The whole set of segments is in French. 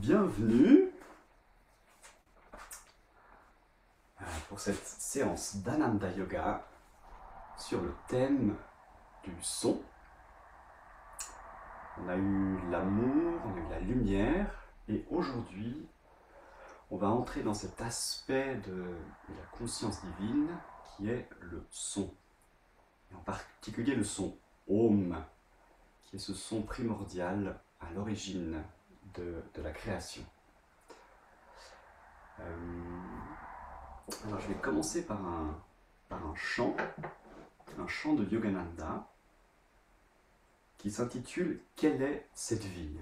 bienvenue pour cette séance d'Ananda Yoga sur le thème du son. On a eu l'amour, on a eu la lumière, et aujourd'hui, on va entrer dans cet aspect de la conscience divine qui est le son, et en particulier le son Om, qui est ce son primordial à l'origine de la création. Alors je vais commencer par un chant de Yogananda qui s'intitule « Quelle est cette vie ?»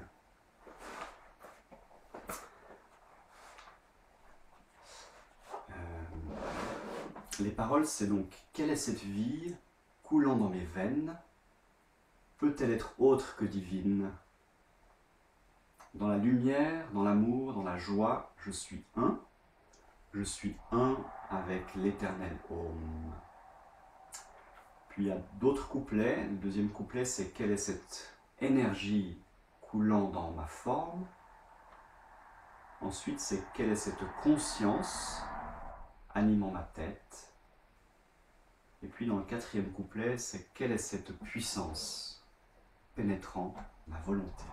Les paroles, c'est donc « Quelle est cette vie coulant dans mes veines? Peut-elle être autre que divine? Dans la lumière, dans l'amour, dans la joie, je suis un avec l'éternel Om. » Puis il y a d'autres couplets. Le deuxième couplet, c'est « Quelle est cette énergie coulant dans ma forme ?» Ensuite, c'est « Quelle est cette conscience animant ma tête ?» Et puis dans le quatrième couplet, c'est « Quelle est cette puissance pénétrant ma volonté ?»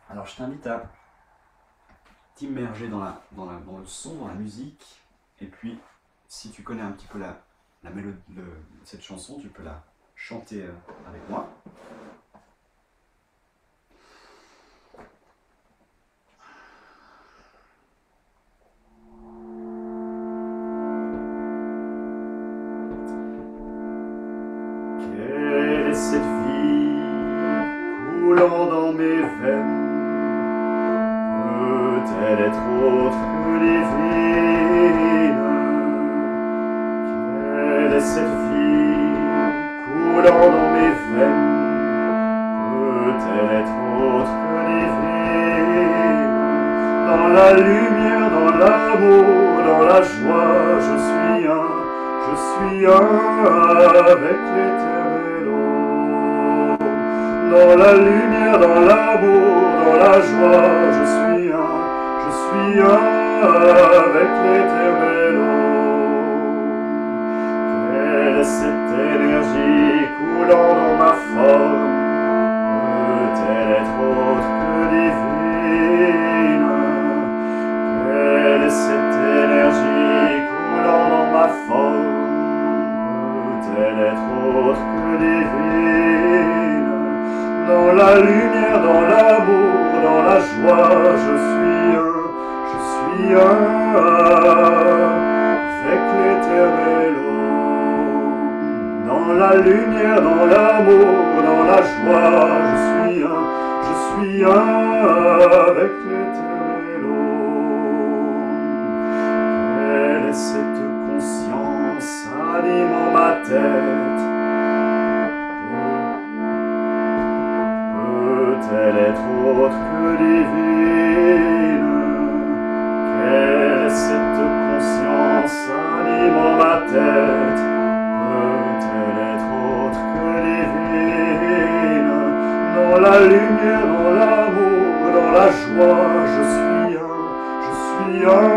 Alors je t'invite à t'immerger dans le son, dans la musique, et puis si tu connais un petit peu la mélodie de cette chanson, tu peux la chanter avec moi. Quelle est cette vie coulant dans mes veines? Peut-elle être autre que divine? Quelle est cette vie coulant dans mes veines? Peut-elle être autre que divine? Dans la lumière, dans l'amour, dans la joie, je suis un avec l'éternel Om. Dans la lumière, dans l'amour, dans la joie, je suis un avec l'éternel Om. Quelle est cette énergie coulant dans ma forme? Peut-elle être autre que divine? Quelle est cette énergie coulant dans ma forme? Peut-elle être autre que divine? Dans la lumière, dans l'amour, dans la joie, je suis un avec l'éternel Om. Dans la lumière, dans l'amour, dans la joie, je suis un avec l'éternel Om. Quelle est cette conscience animant ma tête? Peut-elle être autre que divine? Quelle est cette conscience animant ma tête? Peut-elle être autre que divine? Dans la lumière, dans l'amour, dans la joie, je suis un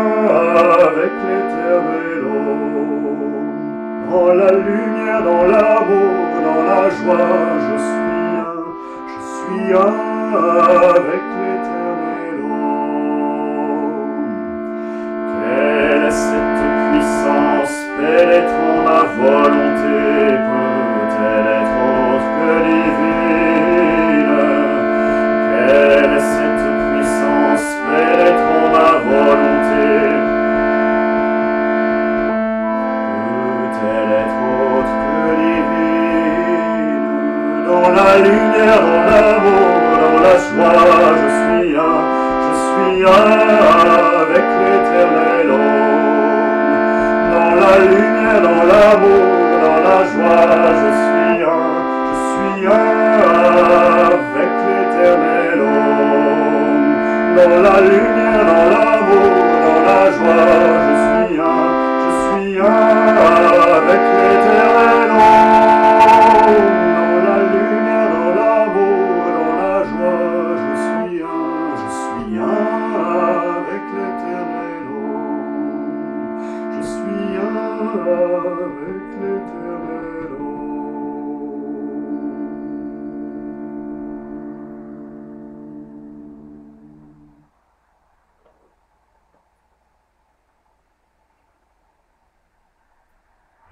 avec l'éternel Om. Dans la lumière, dans l'amour, dans la joie, je suis un avec l'éternel Om. Quelle est cette puissance pénétrant ma volonté? Peut-elle être autre que divine? Quelle est cette puissance pénétrant ma volonté? Peut-elle être autre que divine? Dans la lumière, dans l'amour, dans la joie, je suis un avec l'éternel Om. Dans la lumière, dans l'amour, dans la joie, je suis un avec l'éternel Om. Dans la lumière, dans l'amour, dans la joie, je suis un avec l'éternel Om. Dans la lumière, dans l'amour, dans avec l'éternel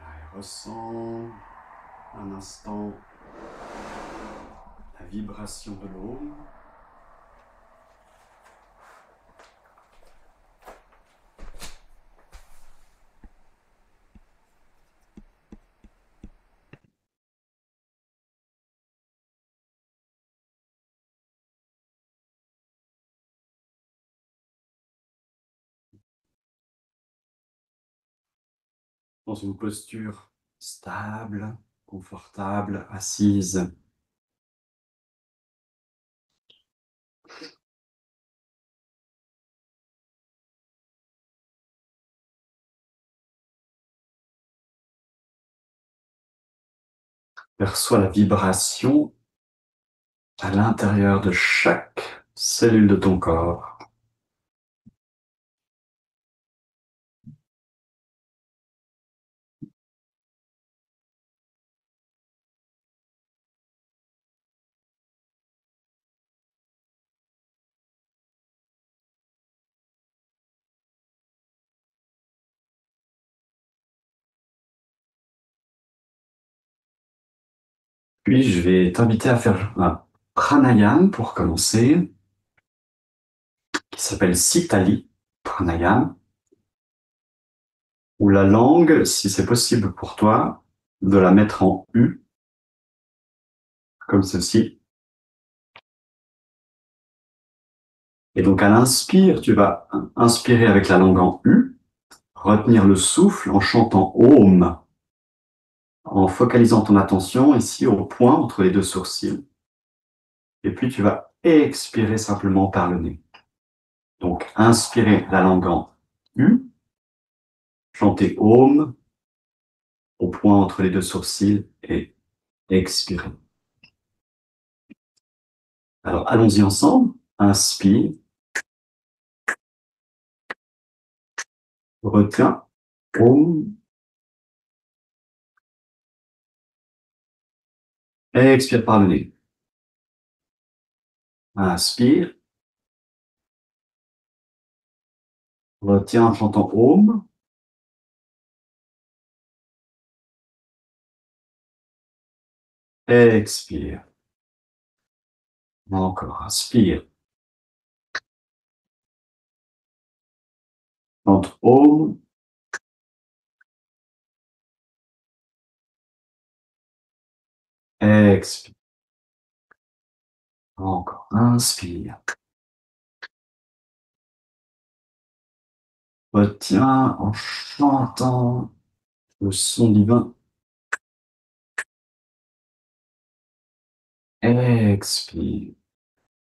et ressens un instant la vibration de l'eau. Dans une posture stable, confortable, assise. Perçois la vibration à l'intérieur de chaque cellule de ton corps. Puis je vais t'inviter à faire un pranayama pour commencer, qui s'appelle Sitali Pranayama, où la langue, si c'est possible pour toi, de la mettre en U, comme ceci. Et donc à l'inspire, tu vas inspirer avec la langue en U, retenir le souffle en chantant Om, en focalisant ton attention ici au point entre les deux sourcils. Et puis tu vas expirer simplement par le nez. Donc inspirer la langue en U, chanter Om au point entre les deux sourcils et expirer. Alors allons-y ensemble. Inspire, retiens, Om, expire par le nez. Inspire, retiens en chantant Om. Expire. Encore, inspire. Chante Om. Expire. Encore, inspire. Retiens en chantant le son divin. Expire.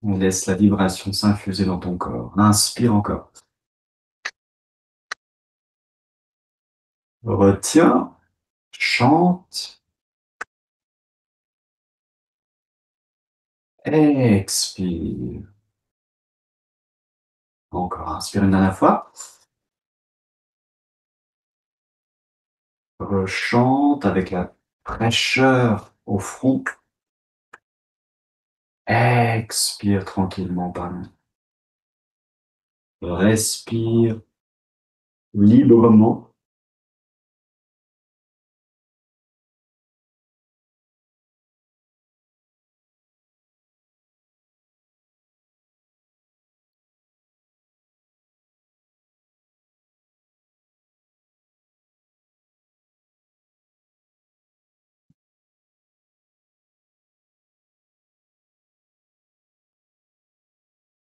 On laisse la vibration s'infuser dans ton corps. Inspire encore. Retiens, chante. Expire. Encore, inspire une dernière fois. Rechante avec la fraîcheur au front. Expire tranquillement par le nez. Respire librement.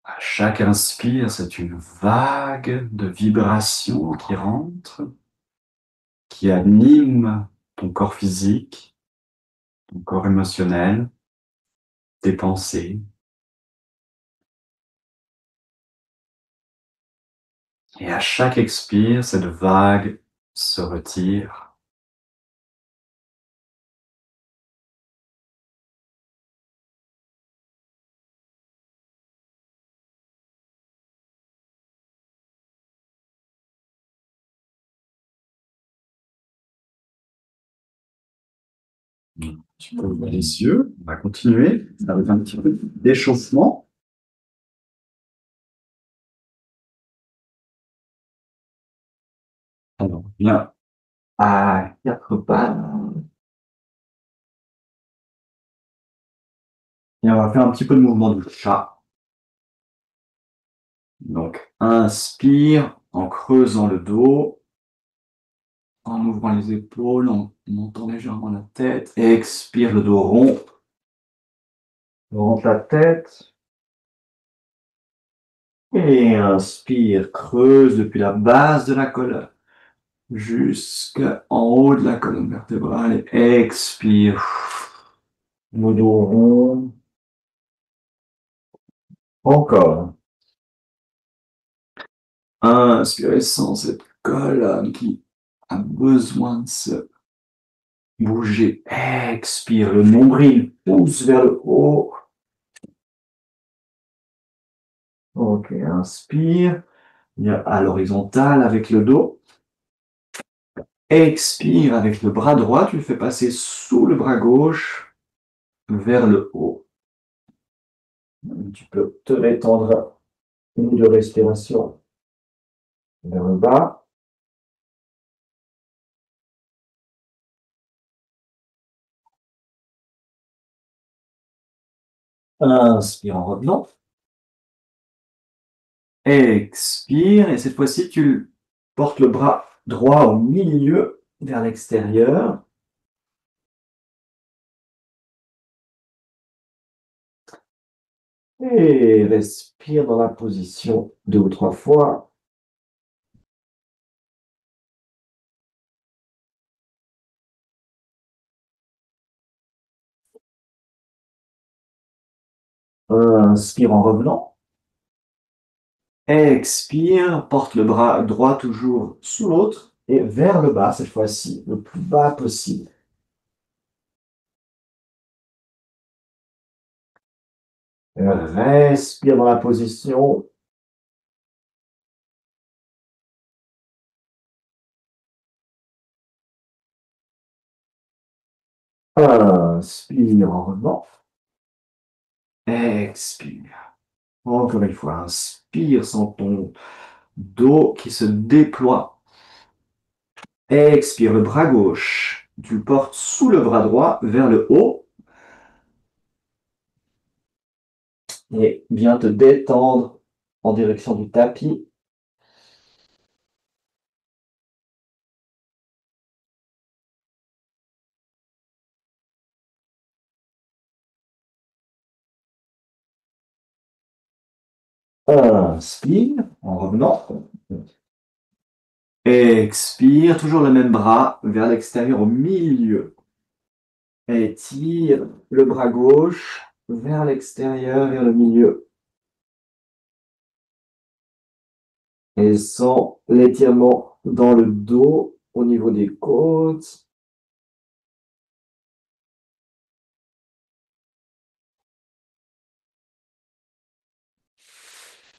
À chaque inspire, c'est une vague de vibrations qui rentre, qui anime ton corps physique, ton corps émotionnel, tes pensées. Et à chaque expire, cette vague se retire. Tu peux ouvrir les yeux. On va continuer avec un petit peu d'échauffement. Alors, bien à quatre pattes. Et on va faire un petit peu de mouvement de chat. Donc, inspire en creusant le dos, en ouvrant les épaules, en montant légèrement la tête. Expire le dos rond. Monte la tête. Et inspire, creuse depuis la base de la colonne jusqu'en haut de la colonne vertébrale. Et expire. Le dos rond. Encore. Inspirez sans cette colonne qui a besoin de se bouger. Expire, le nombril pousse vers le haut. Ok, inspire. Viens à l'horizontale avec le dos. Expire avec le bras droit. Tu le fais passer sous le bras gauche vers le haut. Tu peux te détendre une ou deux respirations vers le bas. Inspire en revenant. Expire. Et cette fois-ci, tu portes le bras droit au milieu vers l'extérieur. Et respire dans la position 2 ou 3 fois. Inspire en revenant. Expire, porte le bras droit toujours sous l'autre et vers le bas cette fois-ci, le plus bas possible. Respire dans la position. Inspire en revenant. Expire. Encore une fois, inspire sans ton dos qui se déploie. Expire le bras gauche. Tu le portes sous le bras droit vers le haut. Et viens te détendre en direction du tapis. Inspire en revenant. Expire, toujours le même bras vers l'extérieur au milieu. Étire le bras gauche vers l'extérieur, vers le milieu. Et sens l'étirement dans le dos au niveau des côtes.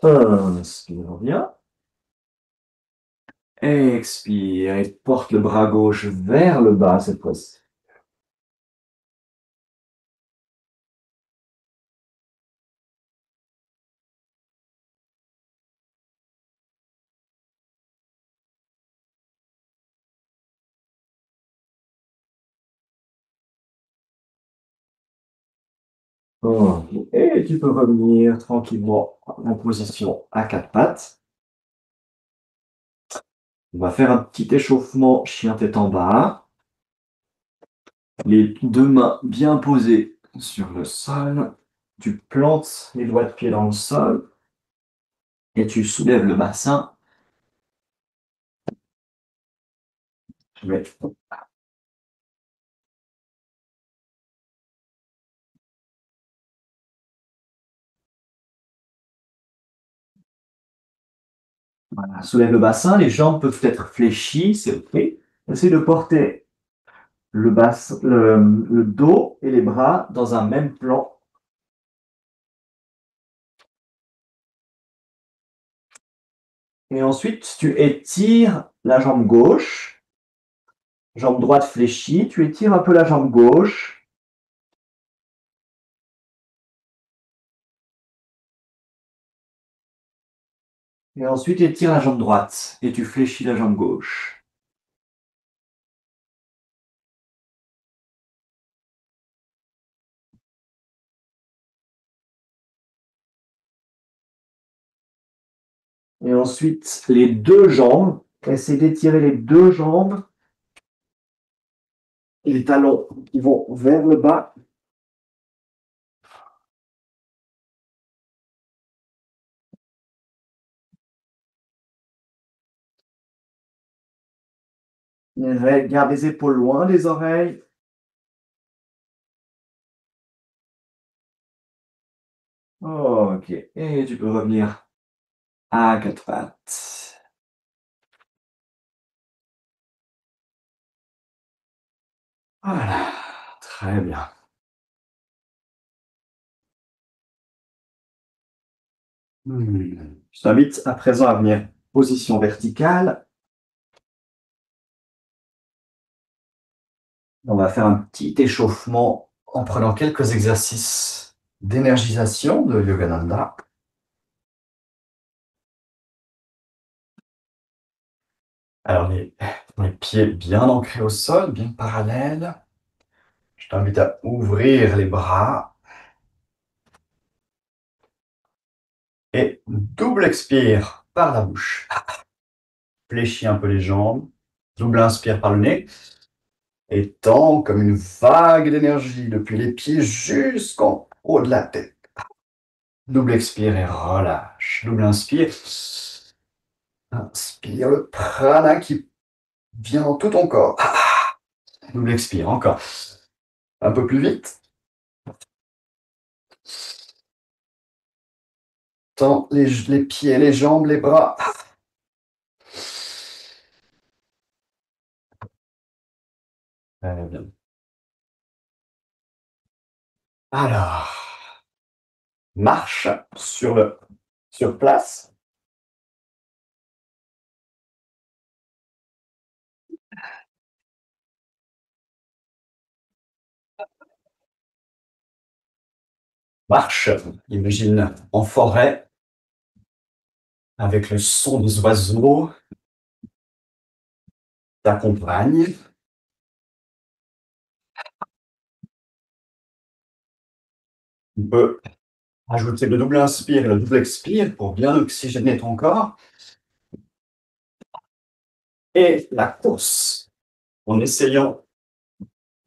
Inspire bien. Expire et porte le bras gauche vers le bas cette fois-ci. Et tu peux revenir tranquillement en position à 4 pattes. On va faire un petit échauffement chien tête en bas. Les deux mains bien posées sur le sol. Tu plantes les doigts de pied dans le sol et tu soulèves le bassin. Tu mets Voilà, soulève le bassin, les jambes peuvent être fléchies, c'est ok. Essaye de porter le dos et les bras dans un même plan. Et ensuite, tu étires la jambe gauche Jambe droite fléchie, tu étires un peu la jambe gauche. Et ensuite, étire la jambe droite et tu fléchis la jambe gauche. Et ensuite, les deux jambes. Essaie d'étirer les deux jambes. Les talons qui vont vers le bas. Garde les épaules loin des oreilles. Ok. Et tu peux revenir à quatre pattes. Voilà. Très bien. Je t'invite à présent à venir position verticale. On va faire un petit échauffement en prenant quelques exercices d'énergisation de Yogananda. Alors, les pieds bien ancrés au sol, bien parallèles. Je t'invite à ouvrir les bras. Et double expire par la bouche. Fléchis un peu les jambes. Double inspire par le nez. Et tends comme une vague d'énergie depuis les pieds jusqu'en haut de la tête. Double expire et relâche. Double inspire. Inspire le prana qui vient dans tout ton corps. Double expire, encore. Un peu plus vite. Tends les pieds, les jambes, les bras. Très bien. Alors, marche sur place. Marche, imagine en forêt, avec le son des oiseaux t'accompagne. Tu peux ajouter le double inspire et le double expire pour bien oxygéner ton corps. Et la course, en essayant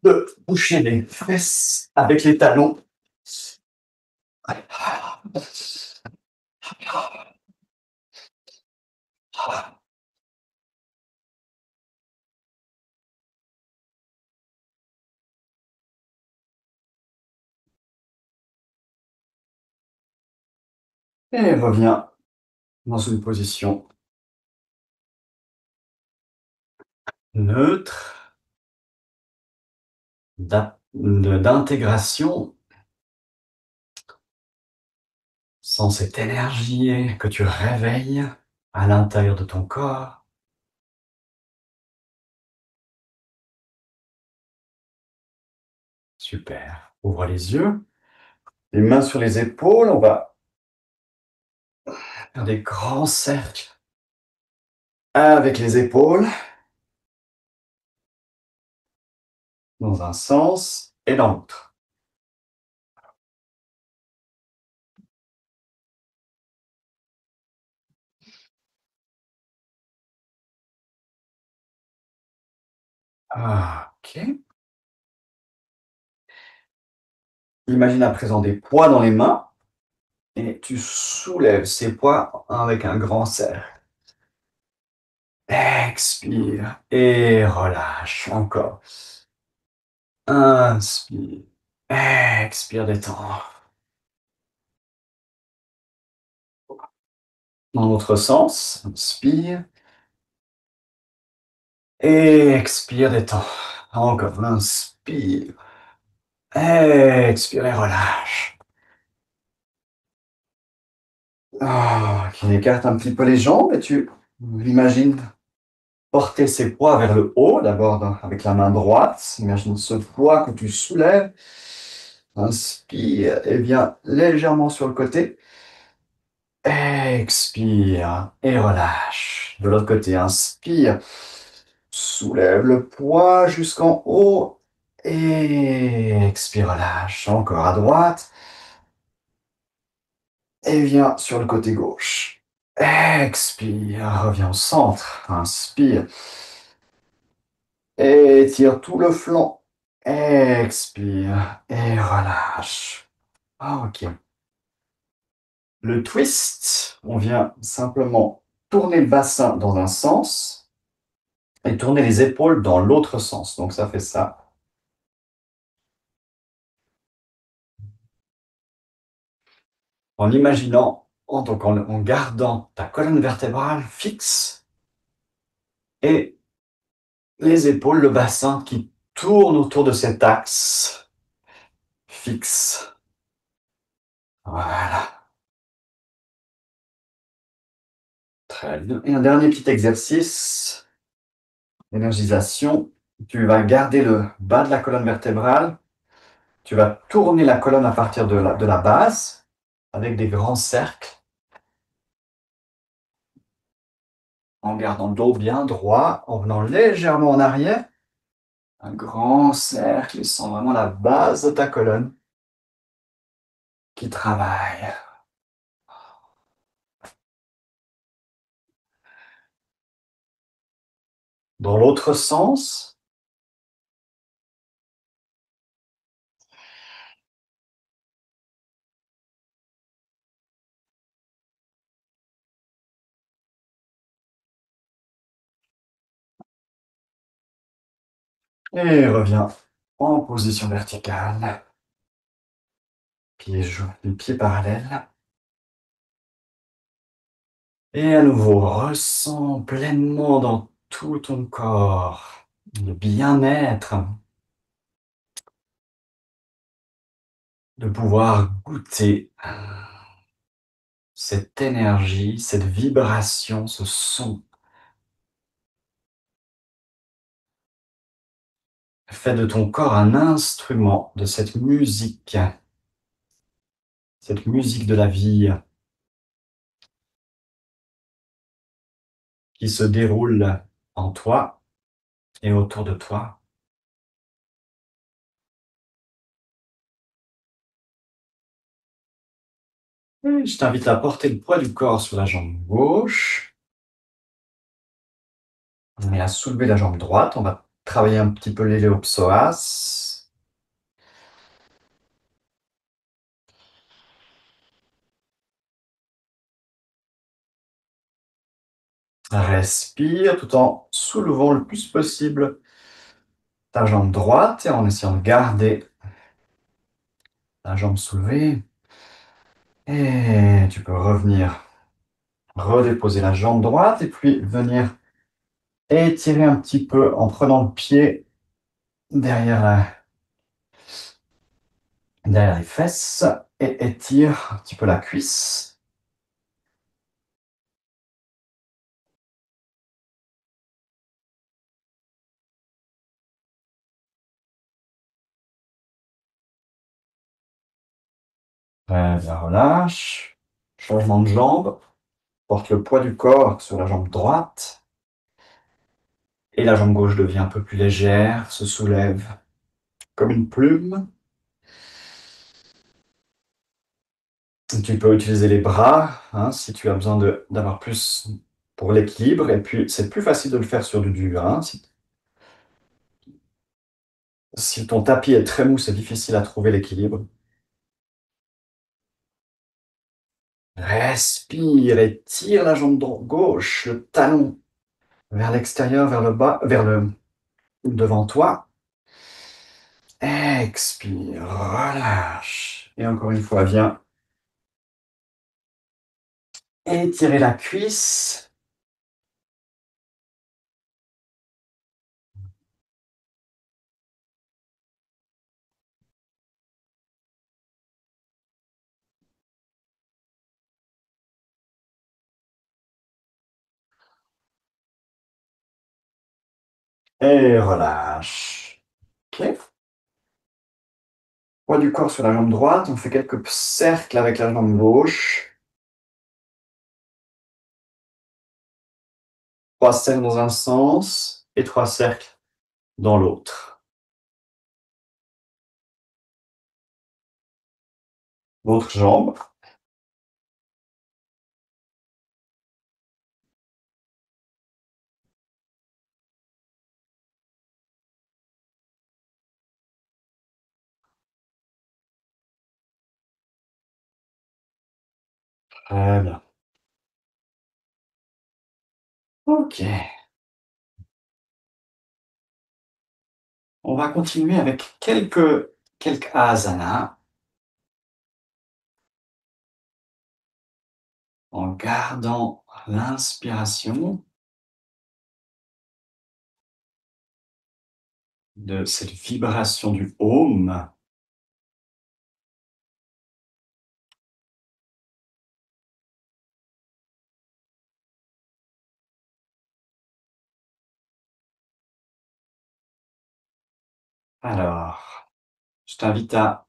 de boucher les fesses avec les talons. Et reviens dans une position neutre d'intégration sans cette énergie que tu réveilles à l'intérieur de ton corps. Super. Ouvre les yeux. Les mains sur les épaules. On va faire des grands cercles avec les épaules dans un sens et dans l'autre. Ok. Imagine à présent des poids dans les mains et tu soulèves ces poids avec un grand cercle. Expire et relâche encore. Inspire. Expire, détends. Dans l'autre sens, inspire. Et expire, détends. Encore, inspire. Expire et relâche. Qui écarte un petit peu les jambes et tu l'imagines porter ses poids vers le haut, d'abord avec la main droite. Imagine ce poids que tu soulèves. Inspire et viens légèrement sur le côté. Expire et relâche. De l'autre côté, inspire. Soulève le poids jusqu'en haut. Et expire, relâche. Encore à droite. Et viens sur le côté gauche. Expire, reviens au centre. Inspire. Étire tout le flanc. Expire et relâche. Ok. Le twist, on vient simplement tourner le bassin dans un sens et tourner les épaules dans l'autre sens. Donc ça fait ça. En imaginant, en gardant ta colonne vertébrale fixe et les épaules, le bassin qui tourne autour de cet axe fixe. Voilà. Très bien. Et un dernier petit exercice d'énergisation. Tu vas garder le bas de la colonne vertébrale. Tu vas tourner la colonne à partir de la base avec des grands cercles en gardant le dos bien droit, en venant légèrement en arrière. Un grand cercle et sens vraiment la base de ta colonne qui travaille. Dans l'autre sens, et reviens en position verticale. Les pieds parallèles. Et à nouveau, ressens pleinement dans tout ton corps le bien-être de pouvoir goûter cette énergie, cette vibration, ce son. Fais de ton corps un instrument de cette musique de la vie qui se déroule en toi et autour de toi. Et je t'invite à porter le poids du corps sur la jambe gauche et à soulever la jambe droite. On va travailler un petit peu l'héliopsoas. Respire tout en soulevant le plus possible ta jambe droite et en essayant de garder la jambe soulevée. Et tu peux revenir, redéposer la jambe droite et puis venir étirer un petit peu en prenant le pied derrière les fesses et étire un petit peu la cuisse. Très bien, relâche. Changement de jambe. Porte le poids du corps sur la jambe droite. Et la jambe gauche devient un peu plus légère, se soulève comme une plume. Tu peux utiliser les bras si tu as besoin d'avoir plus pour l'équilibre. Et puis, c'est plus facile de le faire sur du dur. Si ton tapis est très mou, c'est difficile à trouver l'équilibre. Respire et tire la jambe gauche, le talon vers l'extérieur, vers le bas, vers le devant toi. Expire, relâche. Et encore une fois, viens étirer la cuisse. Et relâche. Ok. Poids du corps sur la jambe droite. On fait quelques cercles avec la jambe gauche. 3 cercles dans un sens et 3 cercles dans l'autre. L'autre jambe. Très bien. Ok. On va continuer avec quelques asanas en gardant l'inspiration de cette vibration du Om. Alors, je t'invite à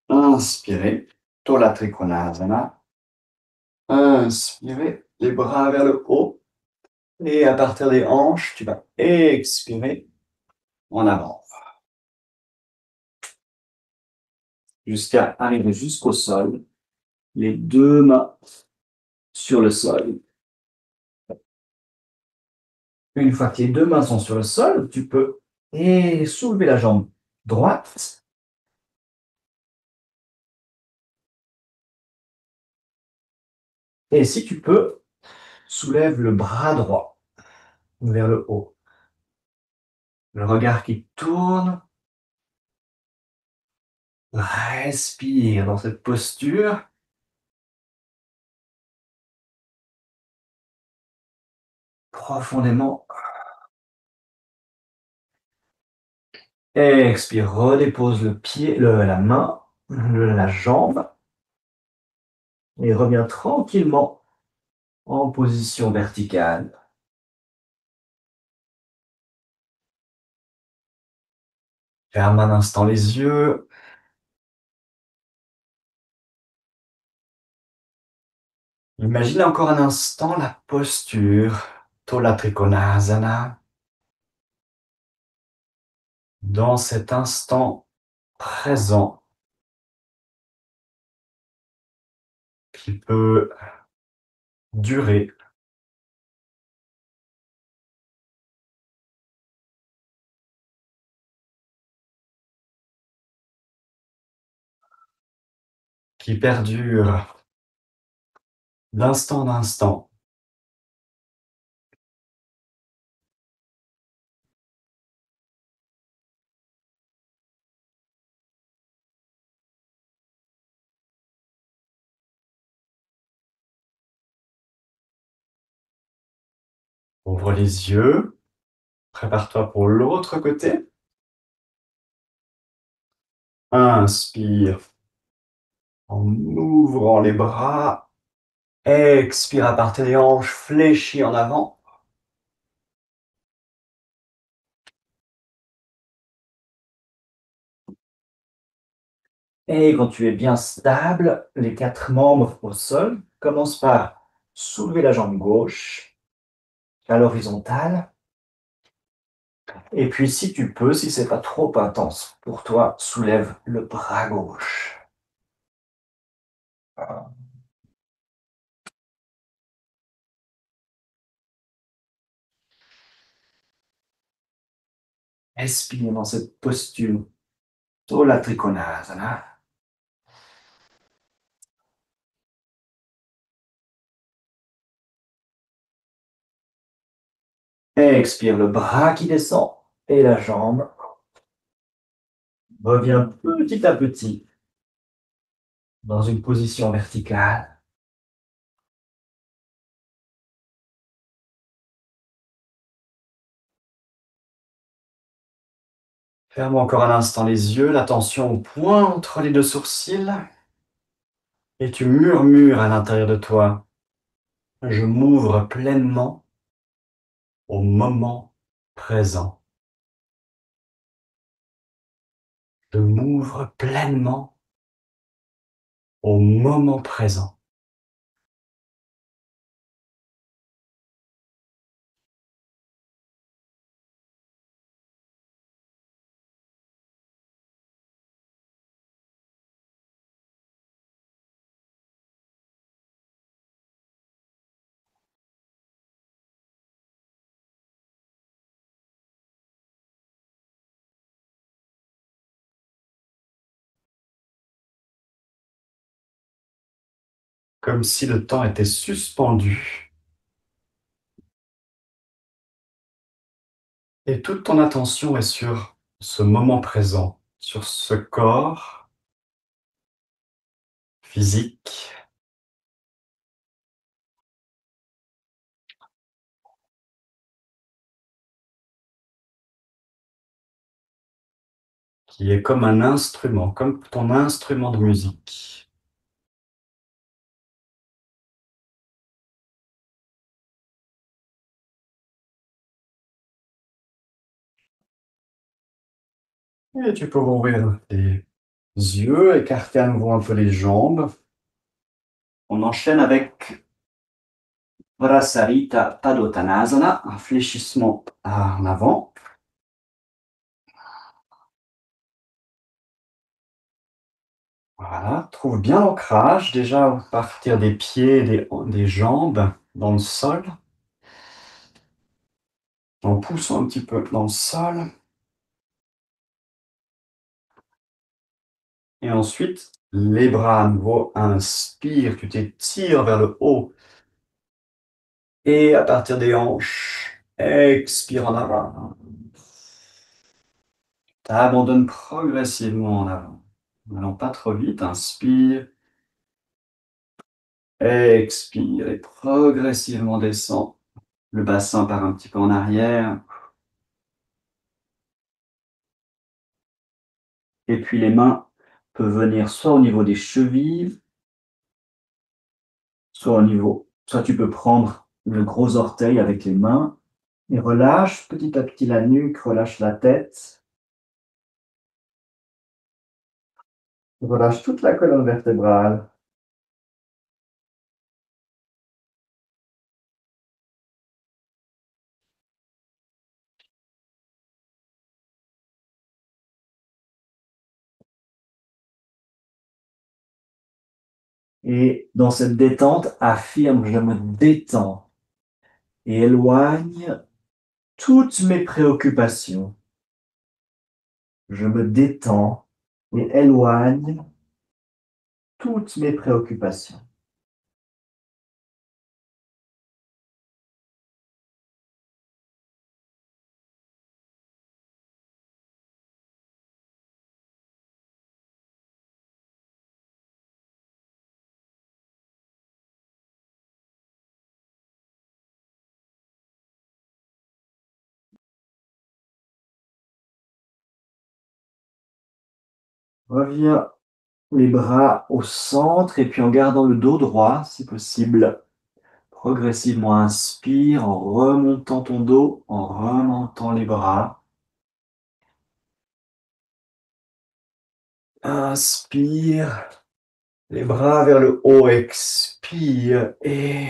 inspirer, Tola Trikonasana. Inspirer, les bras vers le haut. Et à partir des hanches, tu vas expirer en avant. Jusqu'à arriver jusqu'au sol. Les deux mains sur le sol. Une fois que les deux mains sont sur le sol, tu peux soulever la jambe droite. Et si tu peux, soulève le bras droit vers le haut. Le regard qui tourne. Respire dans cette posture. Profondément. Expire, redépose le pied, la main, la jambe. Et reviens tranquillement en position verticale. Ferme un instant les yeux. Imagine encore un instant la posture. Tola Trikonasana. Dans cet instant présent qui peut durer, qui perdure d'instant en instant. Ouvre les yeux. Prépare-toi pour l'autre côté. Inspire en ouvrant les bras. Expire à partir des hanches, fléchis en avant. Et quand tu es bien stable, les 4 membres au sol, commence par soulever la jambe gauche à l'horizontale. Et puis si tu peux, si c'est pas trop intense pour toi, soulève le bras gauche. Respire dans cette posture. Tola Trikonasana. Expire le bras qui descend et la jambe. Reviens petit à petit dans une position verticale. Ferme encore un instant les yeux, l'attention au point entre les deux sourcils. Et tu murmures à l'intérieur de toi. Je m'ouvre pleinement au moment présent. de m'ouvre pleinement au moment présent. Comme si le temps était suspendu et toute ton attention est sur ce moment présent, sur ce corps physique qui est comme un instrument, comme ton instrument de musique. Et tu peux rouvrir tes yeux, écarter à nouveau un peu les jambes. On enchaîne avec Vrasarita Padottanasana, un fléchissement en avant. Voilà, trouve bien l'ancrage, déjà à partir des pieds et des jambes dans le sol, en poussant un petit peu dans le sol. Et ensuite, les bras à nouveau, inspire, tu t'étires vers le haut. Et à partir des hanches, expire en avant. T'abandonnes progressivement en avant. N'allons pas trop vite, inspire, expire et progressivement descend. Le bassin part un petit peu en arrière. Et puis les mains peuvent venir soit au niveau des chevilles, soit tu peux prendre le gros orteil avec les mains et relâche petit à petit la nuque, relâche la tête, relâche toute la colonne vertébrale. Et dans cette détente, affirme, je me détends et éloigne toutes mes préoccupations. Je me détends et éloigne toutes mes préoccupations. Reviens les bras au centre et puis en gardant le dos droit, si possible. Progressivement, inspire en remontant ton dos, en remontant les bras. Inspire, les bras vers le haut, expire et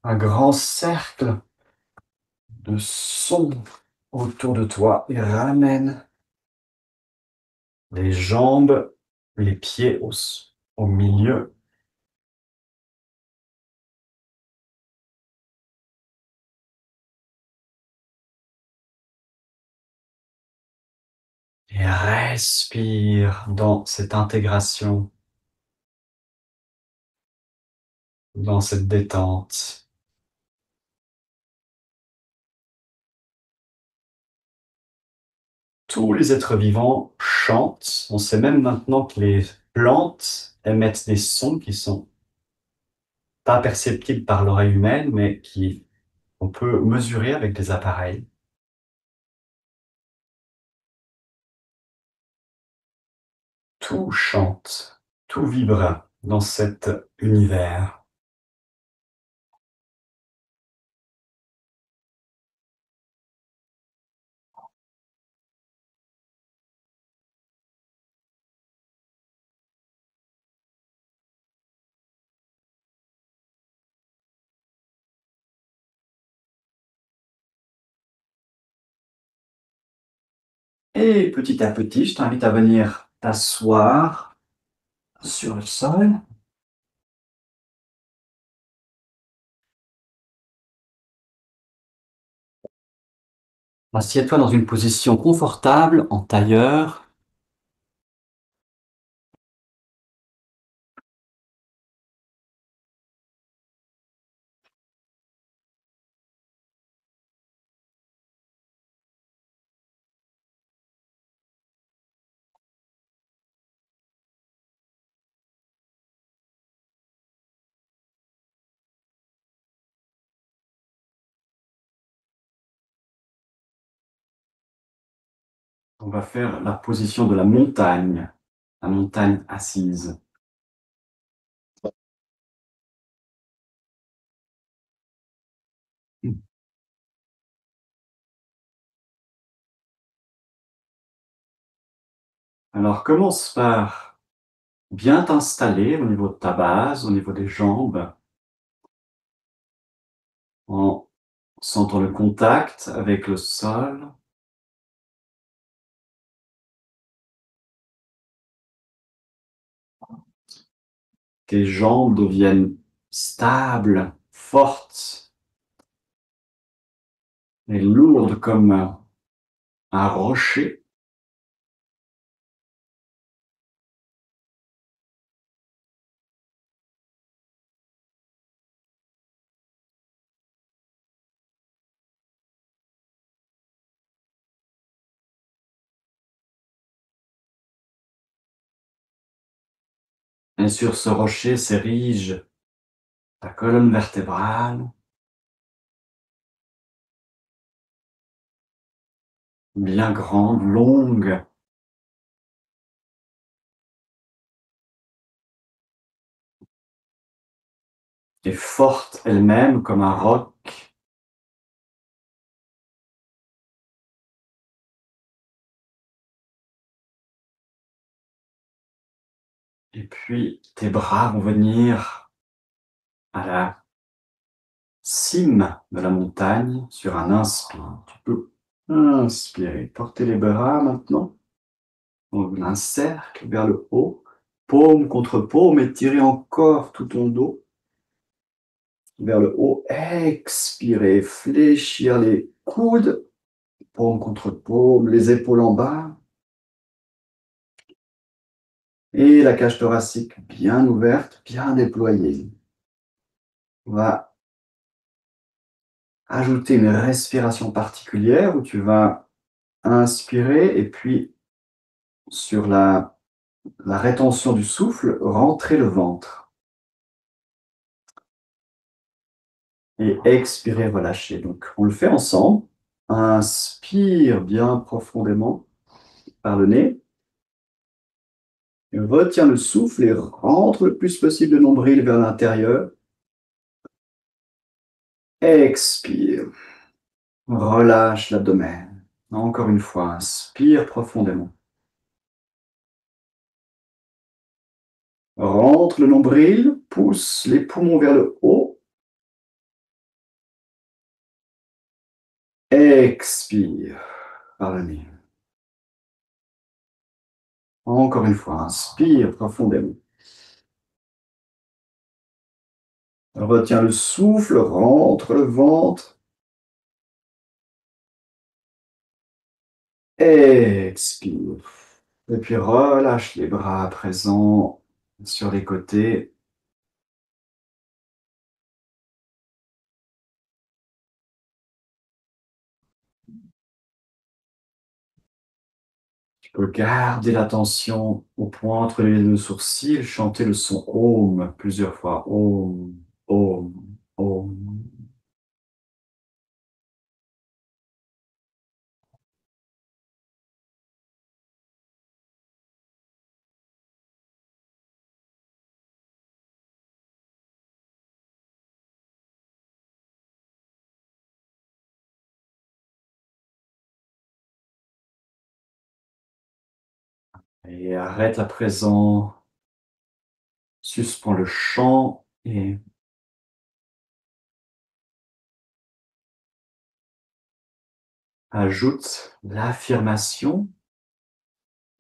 un grand cercle de son autour de toi et ramène les jambes, les pieds au milieu. Et respire dans cette intégration, dans cette détente. Tous les êtres vivants chantent. On sait même maintenant que les plantes émettent des sons qui sont pas perceptibles par l'oreille humaine, mais qui on peut mesurer avec des appareils. Tout chante, tout vibre dans cet univers. Et petit à petit, je t'invite à venir t'asseoir sur le sol. Assieds-toi dans une position confortable, en tailleur. On va faire la position de la montagne assise. Alors commence par bien t'installer au niveau de ta base, au niveau des jambes, en sentant le contact avec le sol. Tes jambes deviennent stables, fortes et lourdes comme un rocher. Et sur ce rocher s'érige ta colonne vertébrale, bien grande, longue, et forte elle-même comme un roc. Et puis tes bras vont venir à la cime de la montagne sur un inspire. Tu peux inspirer, porter les bras maintenant, un cercle vers le haut, paume contre paume, et tirer encore tout ton dos vers le haut. Expirez, fléchir les coudes, paume contre paume, les épaules en bas. Et la cage thoracique bien ouverte, bien déployée. On va ajouter une respiration particulière où tu vas inspirer et puis sur la rétention du souffle, rentrer le ventre. Et expirer, relâcher. Donc on le fait ensemble. Inspire bien profondément par le nez. Retiens le souffle et rentre le plus possible le nombril vers l'intérieur. Expire. Relâche l'abdomen. Encore une fois, inspire profondément. Rentre le nombril, pousse les poumons vers le haut. Expire par le nez. Encore une fois, inspire profondément. Retiens le souffle, rentre le ventre. Expire. Et puis relâche les bras à présent sur les côtés. Tu peux garder l'attention au point entre les deux sourcils, chanter le son Om plusieurs fois. Om, Om, Om. Et arrête à présent. Suspends le chant et ajoute l'affirmation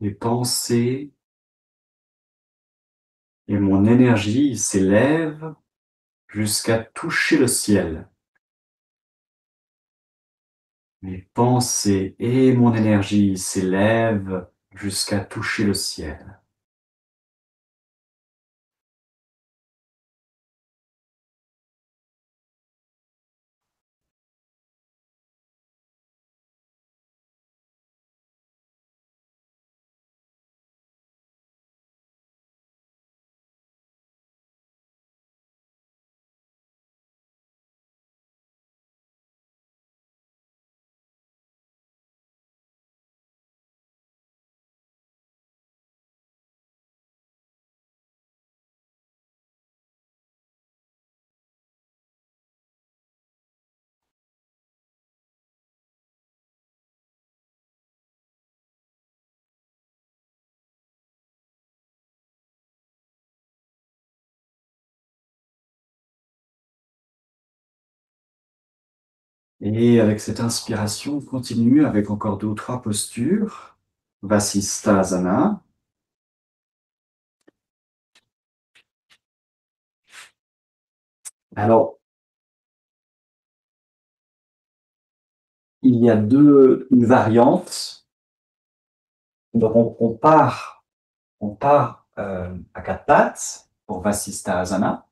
mes pensées et mon énergie s'élèvent jusqu'à toucher le ciel. Mes pensées et mon énergie s'élèvent jusqu'à toucher le ciel. Et avec cette inspiration, on continue avec encore 2 ou 3 postures. Vasisthasana. Alors, il y a une variante. Donc, on part à 4 pattes pour Vasisthasana.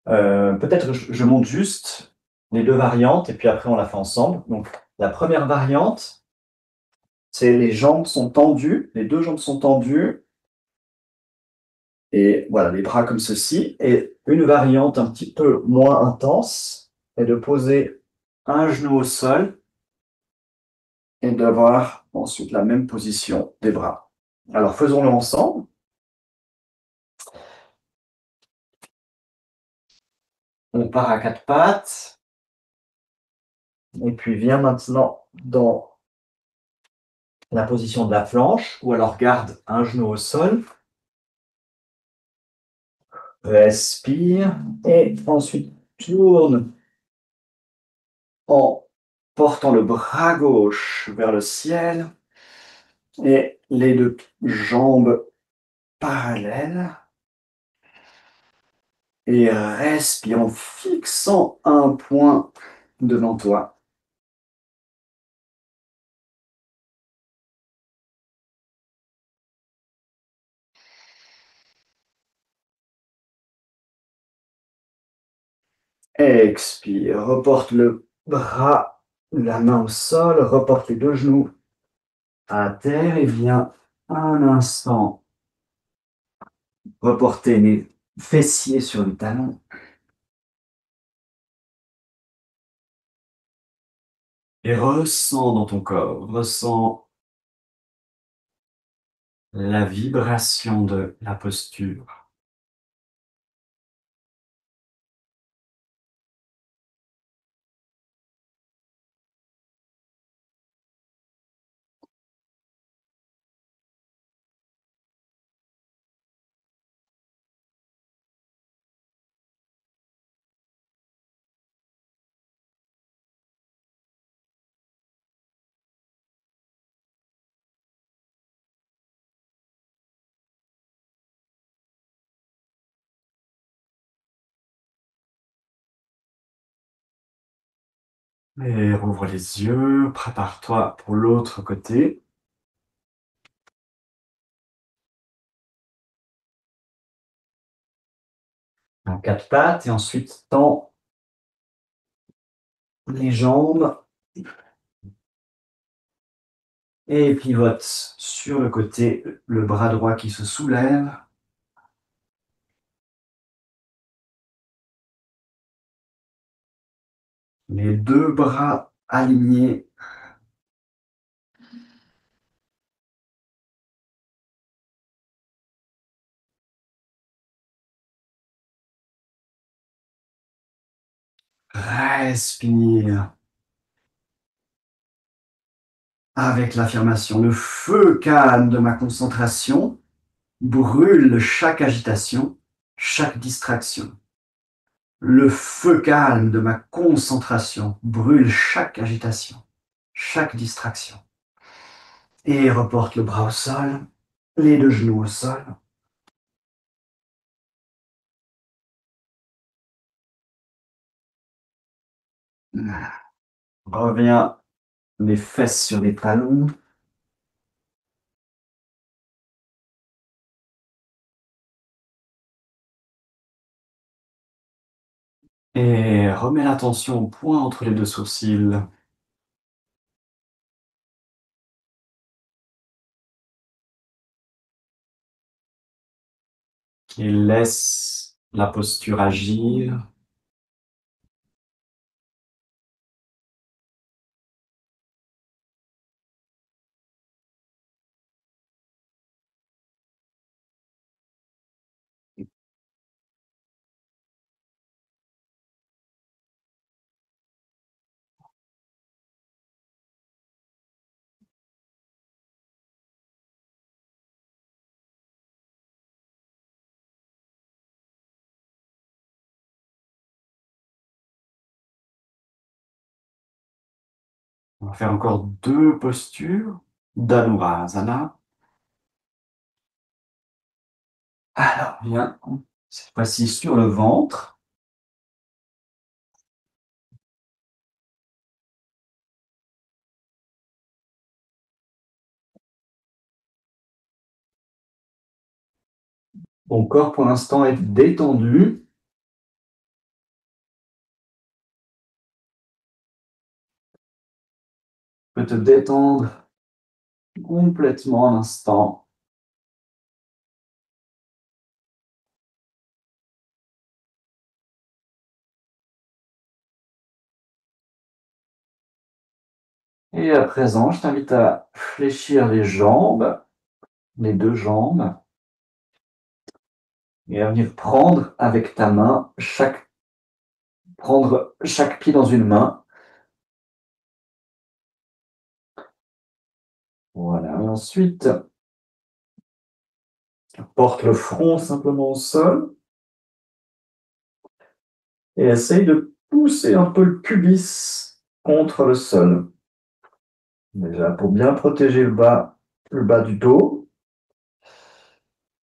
Peut-être je monte juste les 2 variantes et puis après on la fait ensemble. Donc, la première variante, c'est les jambes sont tendues, les 2 jambes sont tendues. Et voilà, les bras comme ceci. Et une variante un petit peu moins intense est de poser un genou au sol et d'avoir ensuite la même position des bras. Alors faisons-le ensemble. On part à 4 pattes. Et puis viens maintenant dans la position de la planche, ou alors garde un genou au sol. Respire et ensuite tourne en portant le bras gauche vers le ciel et les 2 jambes parallèles. Et respire en fixant un point devant toi. Expire, reporte le bras, la main au sol, reporte les 2 genoux à terre et viens un instant reporter les fessiers sur les talons. Et ressens dans ton corps, ressens la vibration de la posture. Et rouvre les yeux, prépare-toi pour l'autre côté. En 4 pattes et ensuite tends les jambes et pivote sur le côté, le bras droit qui se soulève. Les 2 bras alignés. Respire. Avec l'affirmation, le feu calme de ma concentration brûle chaque agitation, chaque distraction. Le feu calme de ma concentration brûle chaque agitation, chaque distraction. Et reporte le bras au sol, les deux genoux au sol. Reviens les fesses sur les talons. Et remets l'attention au point entre les deux sourcils. Et laisse la posture agir. On va faire encore deux postures d'Anurasana. Alors, viens cette fois-ci sur le ventre. Ton corps pour l'instant est détendu. Tu peux te détendre complètement à l'instant. Et à présent, je t'invite à fléchir les jambes, les deux jambes, et à venir prendre avec ta main prendre chaque pied dans une main. Voilà. Et ensuite, porte le front simplement au sol et essaye de pousser un peu le pubis contre le sol. Déjà, pour bien protéger le bas du dos.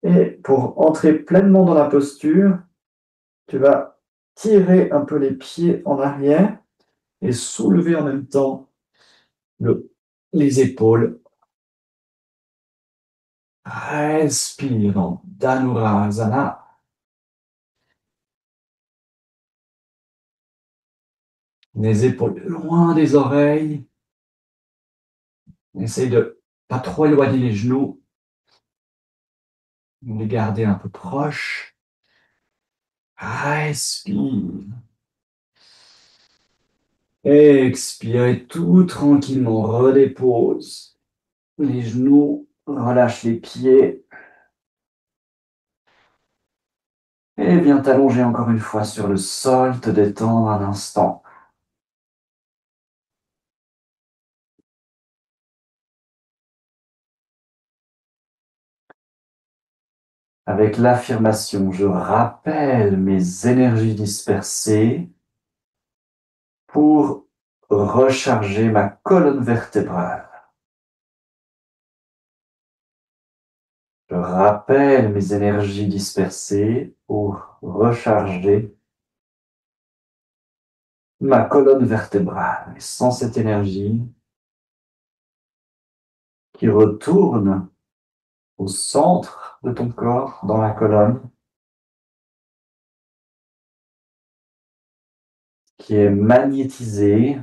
Et pour entrer pleinement dans la posture, tu vas tirer un peu les pieds en arrière et soulever en même temps les épaules. Respire dans Dhanurasana. Les épaules loin des oreilles. Essaye de pas trop éloigner les genoux. Les garder un peu proches. Respire. Expire et tout tranquillement redépose les genoux. Relâche les pieds. Et viens t'allonger encore une fois sur le sol, te détendre un instant. Avec l'affirmation, je rappelle mes énergies dispersées pour recharger ma colonne vertébrale. Je rappelle mes énergies dispersées pour recharger ma colonne vertébrale. Et sans cette énergie qui retourne au centre de ton corps, dans la colonne, qui est magnétisée,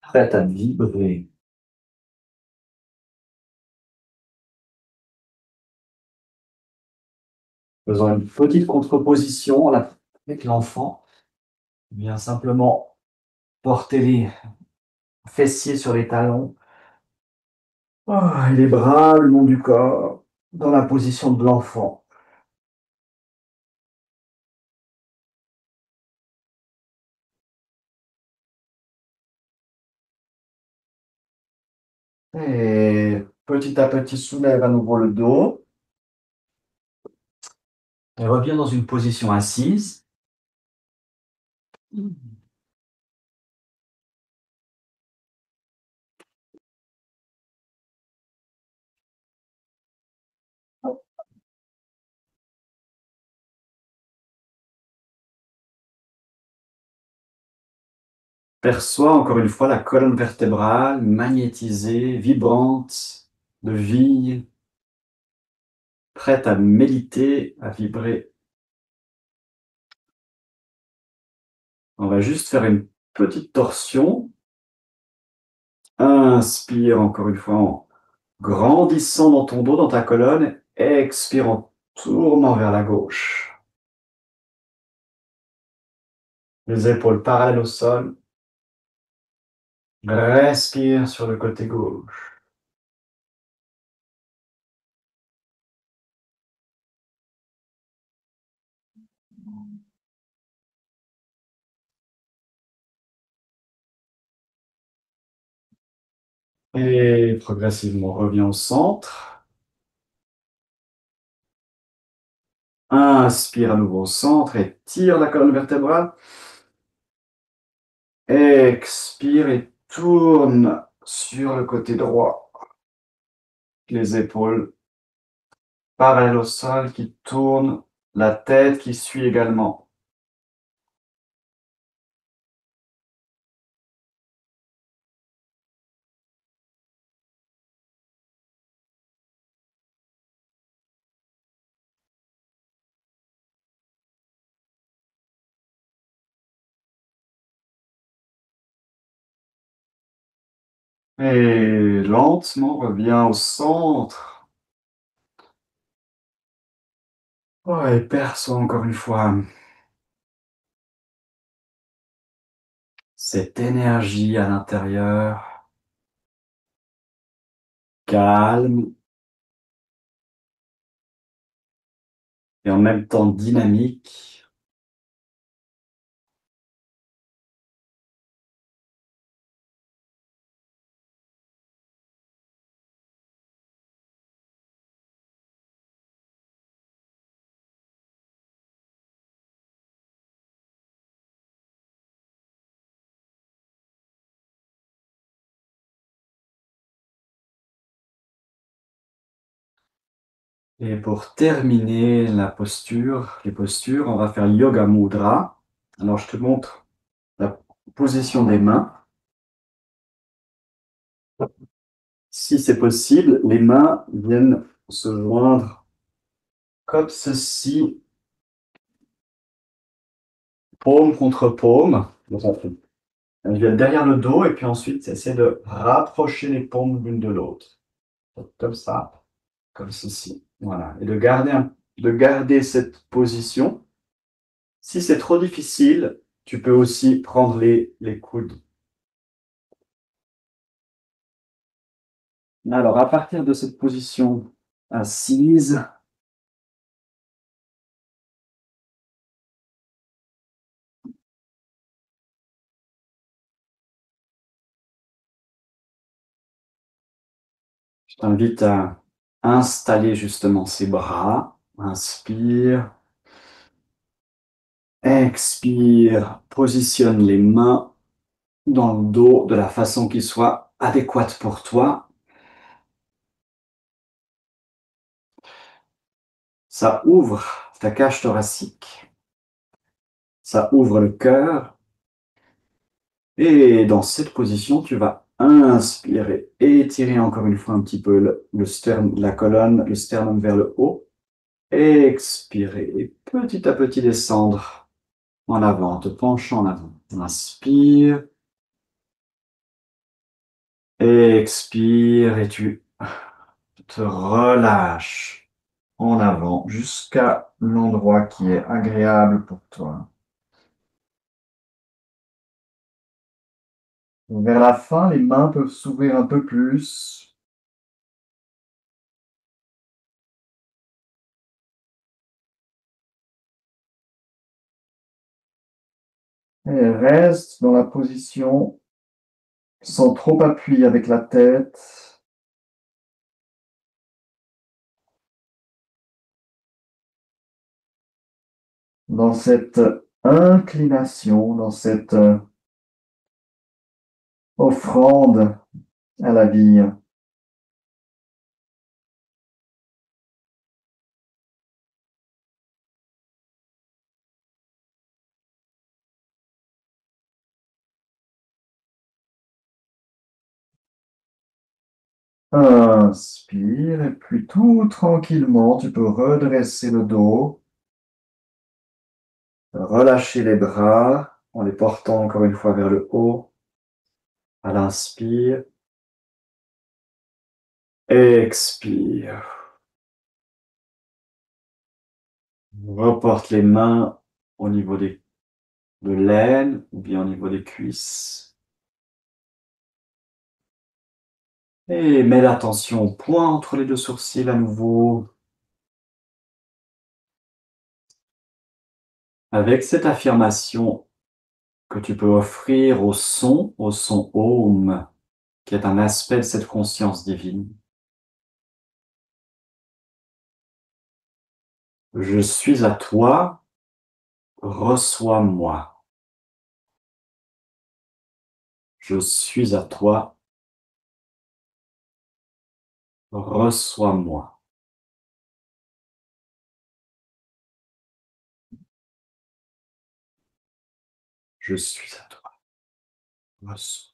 prête à vibrer. Faisons une petite contreposition avec l'enfant. Bien simplement porter les fessiers sur les talons. Et les bras le long du corps, dans la position de l'enfant. Et petit à petit, soulève à nouveau le dos. Et reviens dans une position assise. Perçois encore une fois la colonne vertébrale magnétisée, vibrante, de vie, prête à méditer, à vibrer. On va juste faire une petite torsion. Inspire encore une fois en grandissant dans ton dos, dans ta colonne. Expire en tournant vers la gauche. Les épaules parallèles au sol. Respire sur le côté gauche. Et progressivement, reviens au centre. Inspire à nouveau au centre et tire la colonne vertébrale. Expire et tourne sur le côté droit. Les épaules parallèles au sol qui tournent, la tête qui suit également. Et lentement, reviens au centre. Et perçois encore une fois cette énergie à l'intérieur, calme et en même temps dynamique. Et pour terminer la posture, les postures, on va faire Yoga Mudra. Alors, je te montre la position des mains. Si c'est possible, les mains viennent se joindre comme ceci, paume contre paume. Elles viennent derrière le dos et puis ensuite, essaie de rapprocher les paumes l'une de l'autre. Comme ça, comme ceci. Voilà. Et de garder cette position. Si c'est trop difficile, tu peux aussi prendre les coudes. Alors, à partir de cette position assise, je t'invite à installer justement ces bras. Inspire. Expire. Positionne les mains dans le dos de la façon qui soit adéquate pour toi. Ça ouvre ta cage thoracique. Ça ouvre le cœur. Et dans cette position, tu vas inspirer, étirer encore une fois un petit peu le sternum, la colonne, le sternum vers le haut. Expirer et petit à petit descendre en avant, te penchant en avant. Inspire. Expire et tu te relâches en avant jusqu'à l'endroit qui est agréable pour toi. Vers la fin, les mains peuvent s'ouvrir un peu plus. Et reste dans la position sans trop appuyer avec la tête. dans cette inclination, dans cette offrande à la vie. Inspire et puis tout tranquillement, tu peux redresser le dos, relâcher les bras en les portant encore une fois vers le haut à l'inspire. Expire. Reporte les mains au niveau de l'aine ou bien au niveau des cuisses. Et mets l'attention au point entre les deux sourcils à nouveau. Avec cette affirmation que tu peux offrir au son Om, qui est un aspect de cette conscience divine. Je suis à toi, reçois-moi. Je suis à toi, reçois-moi. Je suis à toi, reçois.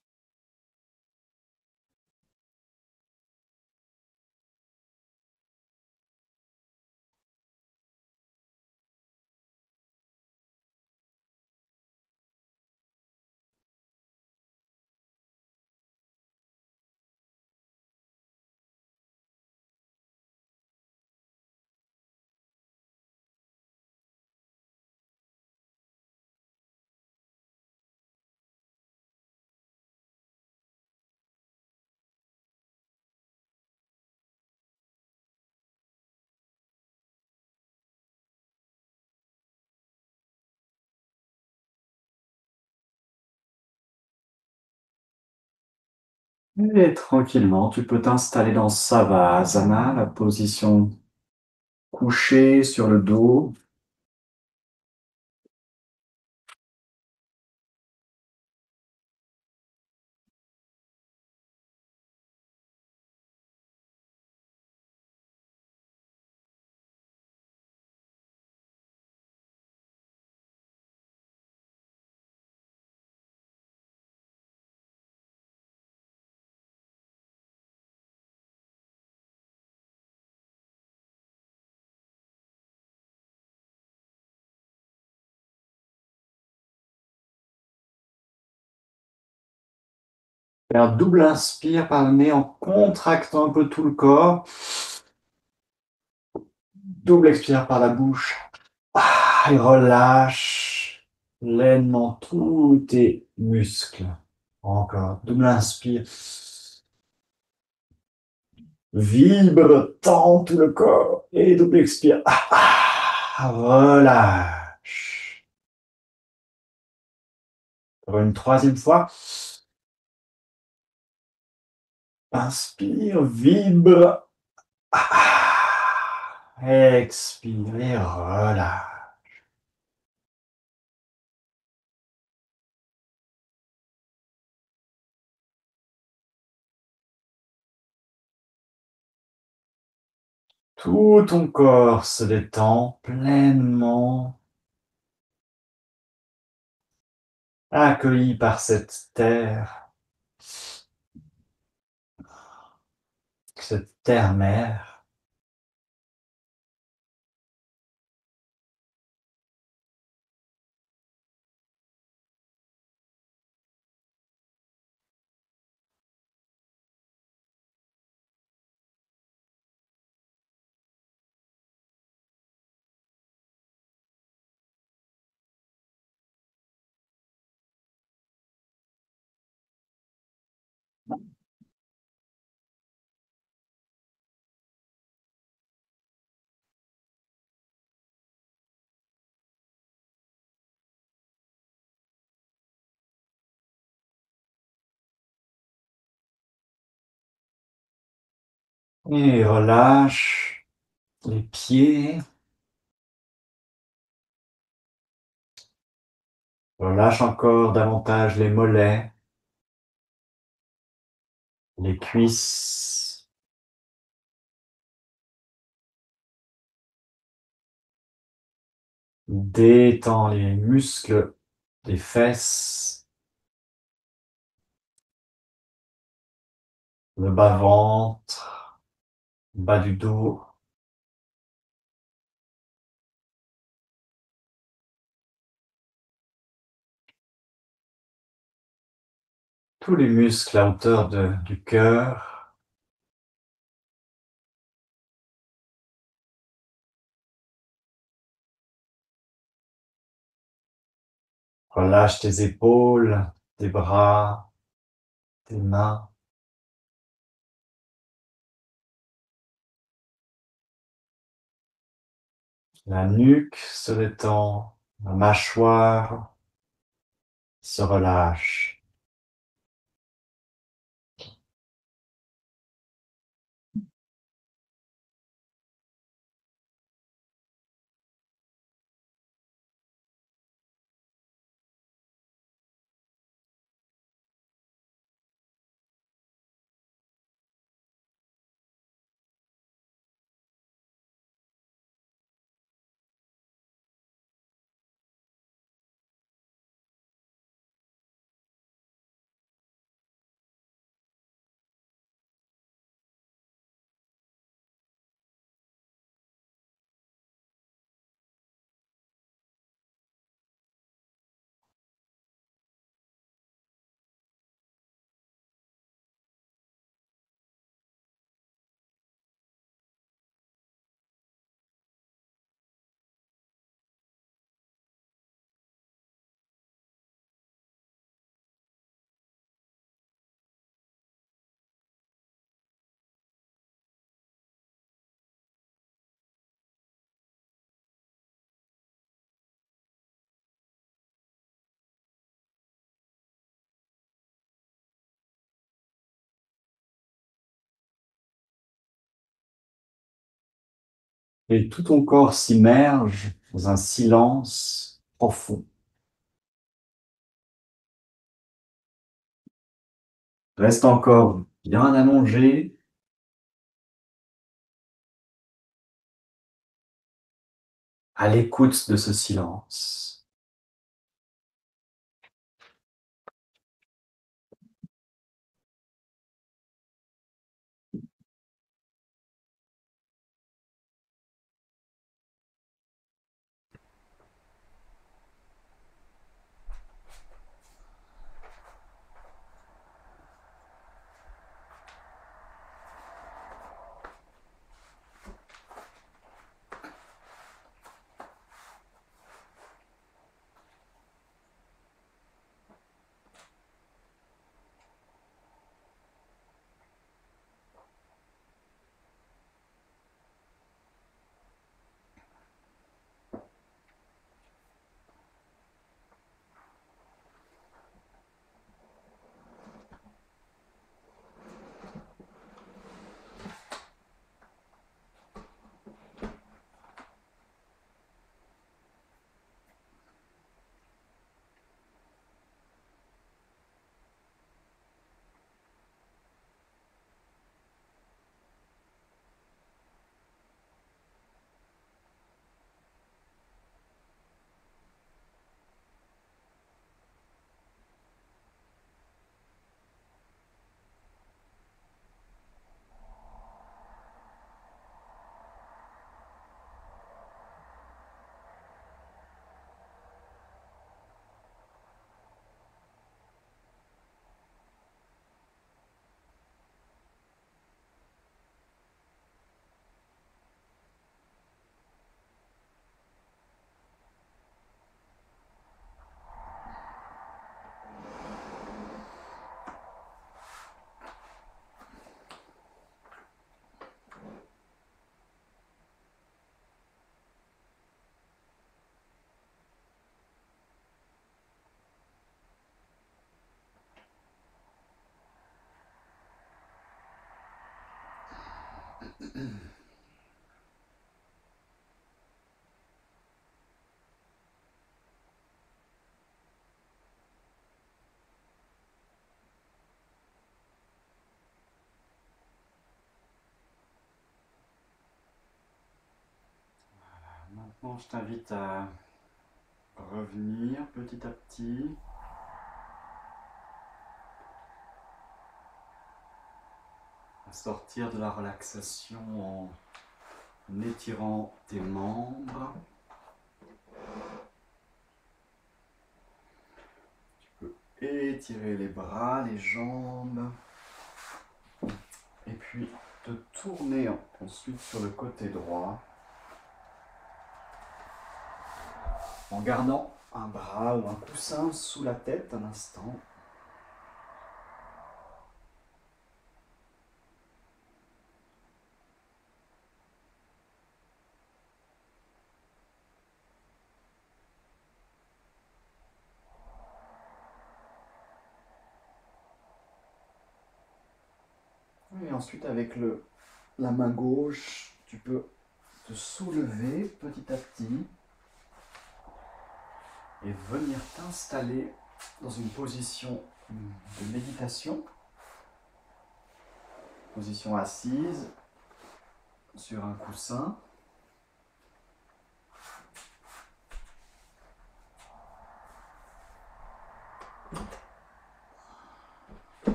Et tranquillement, tu peux t'installer dans Savasana, la position couchée sur le dos. Fais un double inspire par le nez en contractant un peu tout le corps. Double expire par la bouche. Et relâche pleinement tous tes muscles. Encore. Double inspire. Vibre, tends tout le corps. Et double expire. Relâche. Pour une troisième fois. Inspire, vibre. Expire et relâche. Tout ton corps se détend pleinement, accueilli par cette terre, cette terre-mère. Et relâche les pieds, Relâche encore davantage les mollets, les cuisses. Détends les muscles des fesses, le bas-ventre, bas du dos. Tous les muscles à hauteur du cœur. Relâche tes épaules, tes bras, tes mains. La nuque se détend, la mâchoire se relâche. Et tout ton corps s'immerge dans un silence profond. Reste encore bien allongé, à l'écoute de ce silence. Bon, je t'invite à revenir petit à petit. À sortir de la relaxation en étirant tes membres. Tu peux étirer les bras, les jambes. Et puis te tourner ensuite sur le côté droit. En gardant un bras ou un coussin sous la tête un instant. Et ensuite avec la main gauche, tu peux te soulever petit à petit et venir t'installer dans une position de méditation. Position assise sur un coussin.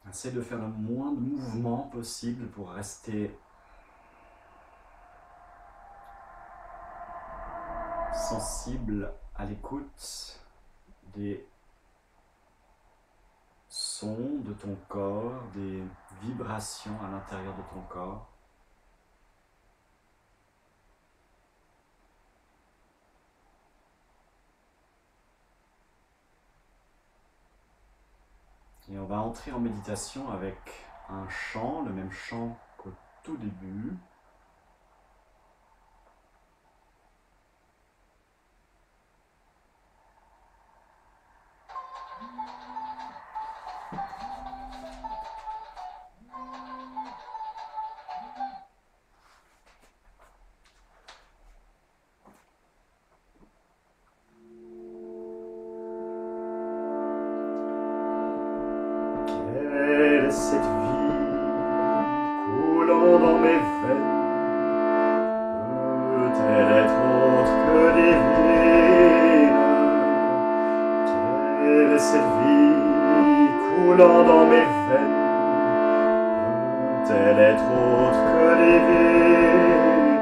Essaie de faire le moins de mouvements possible pour rester sensible à l'écoute des sons de ton corps, des vibrations à l'intérieur de ton corps. Et on va entrer en méditation avec un chant, le même chant qu'au tout début. Quelle est cette vie coulant dans mes veines? Peut-elle être autre que divine? Quelle est cette vie coulant dans mes veines? Peut-elle être autre que divine?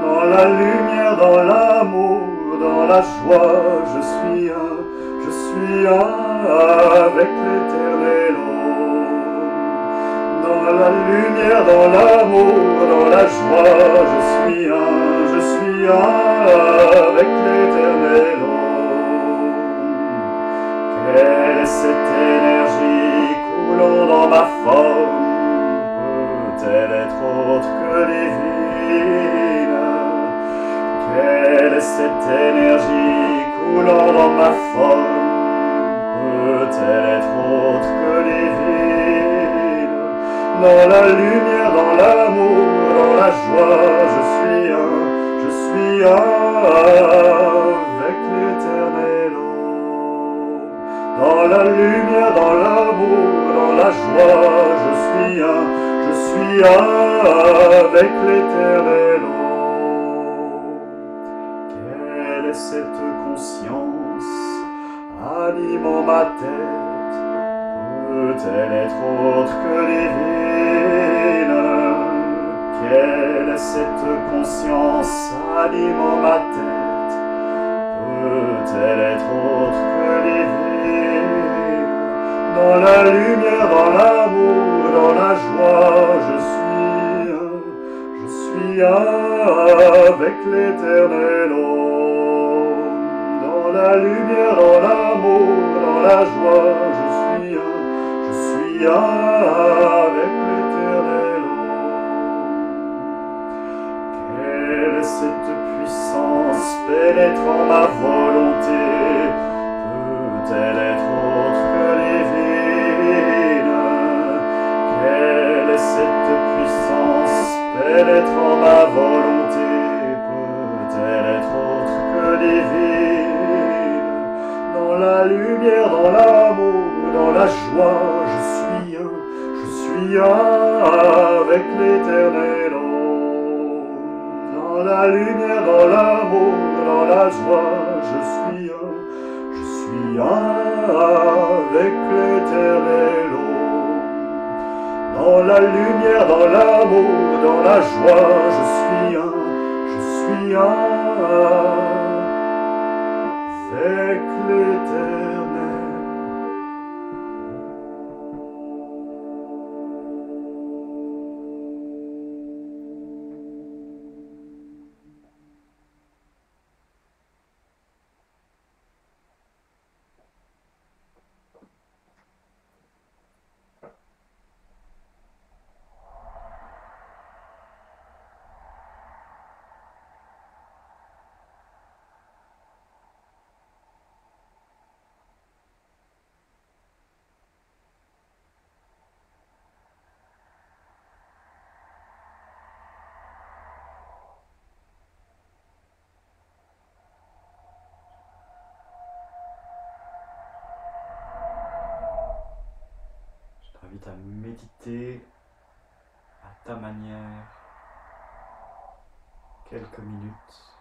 Dans la lumière, dans l'amour, dans la joie, je suis un avec l'éternel homme. Dans la lumière, dans l'amour, dans la joie, je suis un avec l'éternel homme. Quelle est cette énergie coulant dans ma forme? Peut-elle être autre que divine? Quelle est cette énergie coulant dans ma forme? Peut-elle être autre que divine? Dans la lumière, dans l'amour, dans la joie, je suis un avec l'éternel homme. Dans la lumière, dans l'amour, dans la joie, je suis un avec l'éternel homme. Quelle est cette conscience animant ma tête? Peut-elle être autre que divine? Quelle est cette conscience animant ma tête? Peut-elle être autre que divine? Dans la lumière, dans l'amour, dans la joie, je suis avec l'éternel homme. Dans la lumière, dans l'amour, dans la joie, je suis avec l'éternel homme. Quelle est cette puissance pénétrant ma volonté? Peut-elle être autre que divine? Quelle est cette puissance pénétrant ma volonté? Peut-elle être autre que divine? Dans la lumière, dans l'amour, dans la joie, je suis avec l'éternel homme. la lumière, dans l'amour, dans la joie, je suis un avec l'éternel. Dans la lumière, dans l'amour, dans la joie, je suis un avec l'éternel. Je t'invite à méditer à ta manière quelques minutes.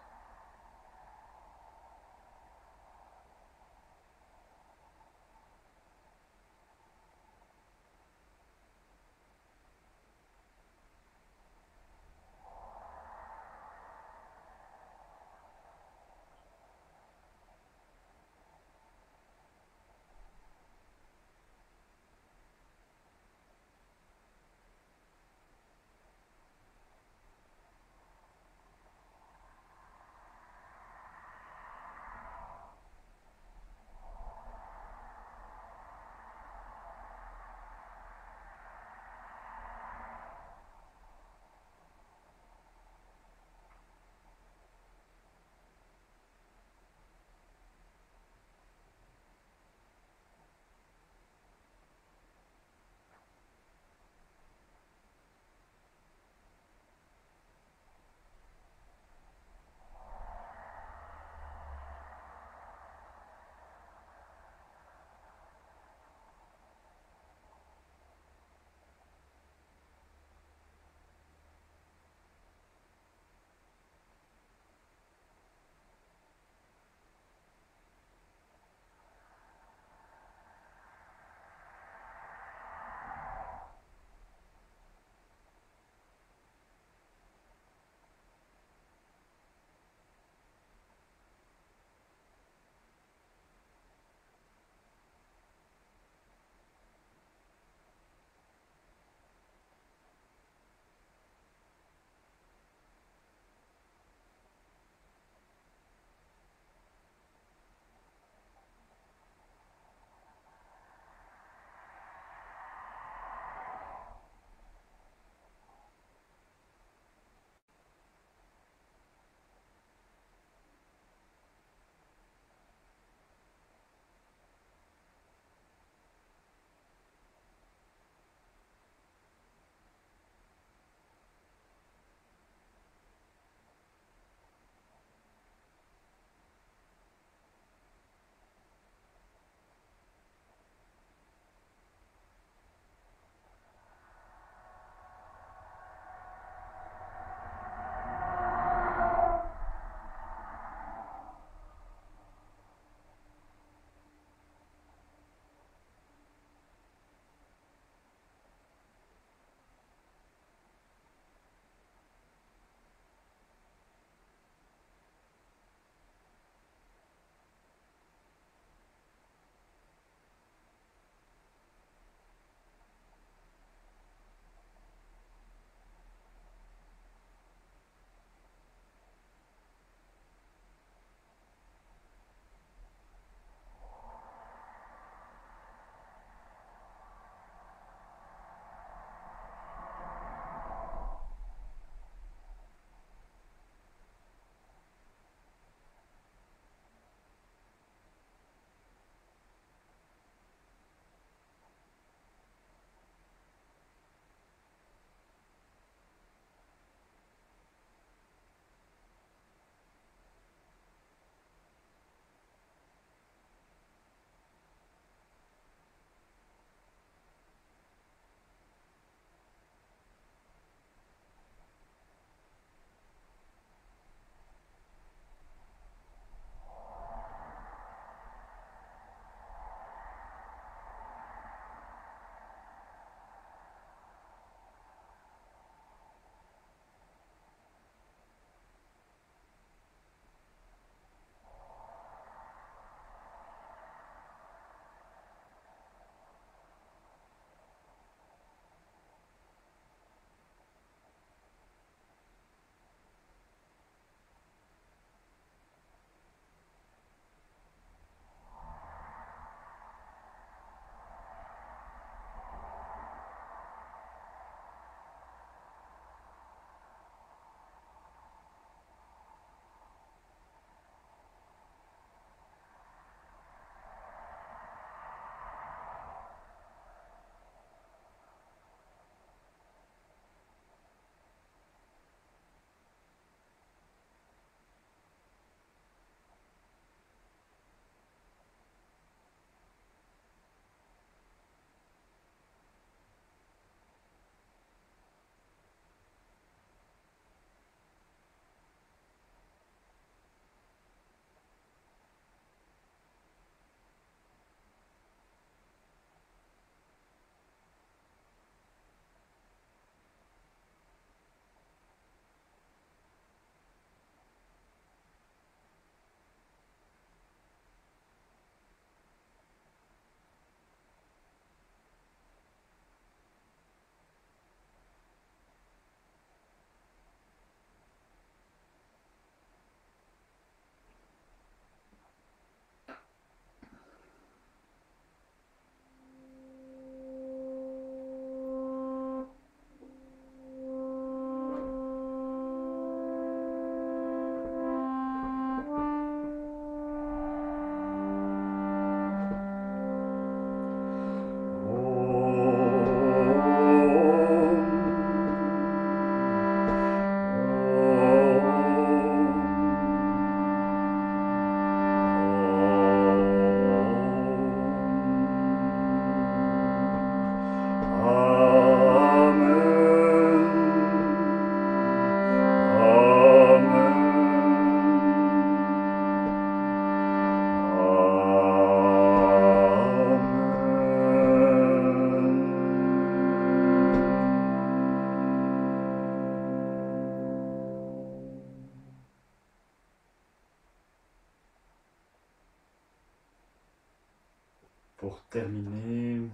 pour terminer,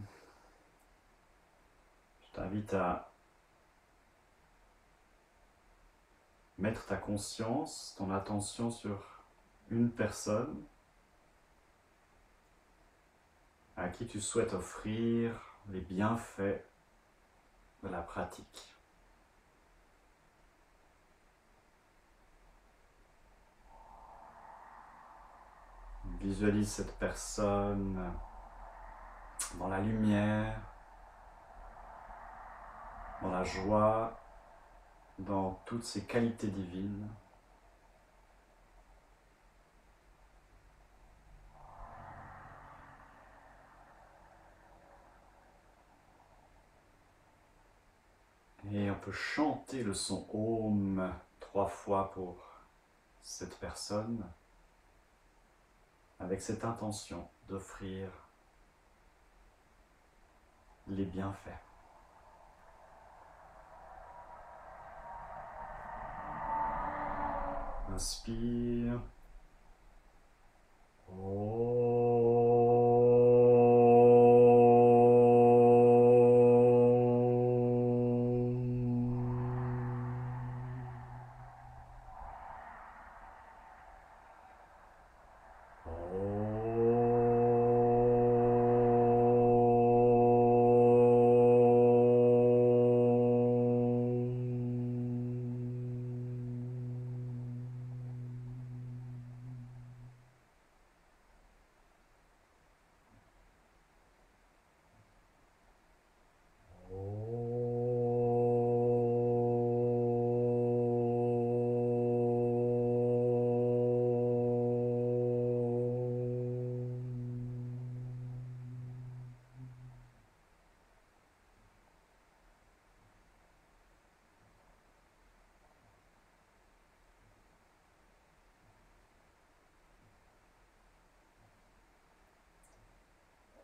je t'invite à mettre ta conscience, ton attention sur une personne à qui tu souhaites offrir les bienfaits de la pratique. Visualise cette personne dans la lumière, dans la joie, dans toutes ses qualités divines. Et on peut chanter le son Om 3 fois pour cette personne, avec cette intention d'offrir les bienfaits. Inspire.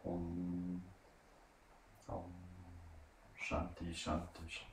Om, Om, Shanti, Shanti, Shanti.